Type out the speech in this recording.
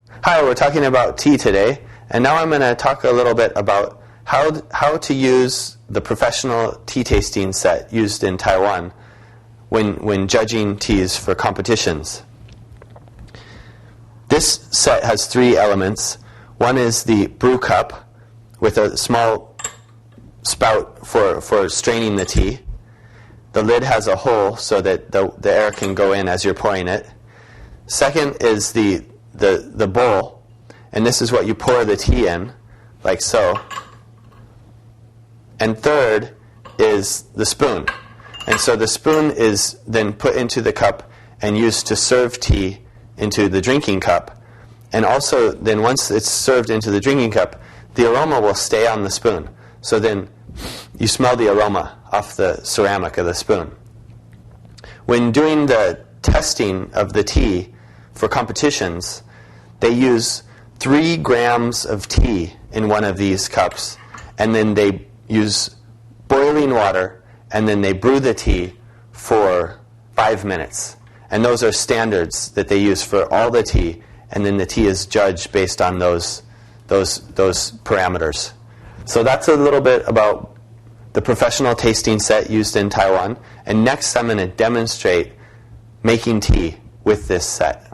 Hi, we're talking about tea today, and now I'm going to talk a little bit about how to use the professional tea tasting set used in Taiwan when judging teas for competitions. This set has three elements. One is the brew cup with a small spout for straining the tea. The lid has a hole so that the air can go in as you're pouring it. Second is the bowl, and this is what you pour the tea in, like so. And third is the spoon. And so the spoon is then put into the cup and used to serve tea into the drinking cup. And also then once it's served into the drinking cup, the aroma will stay on the spoon. So then you smell the aroma off the ceramic of the spoon. When doing the testing of the tea for competitions, they use 3 grams of tea in one of these cups, and then they use boiling water, and then they brew the tea for 5 minutes. And those are standards that they use for all the tea, and then the tea is judged based on those parameters. So that's a little bit about the professional tasting set used in Taiwan. And next I'm going to demonstrate making tea with this set.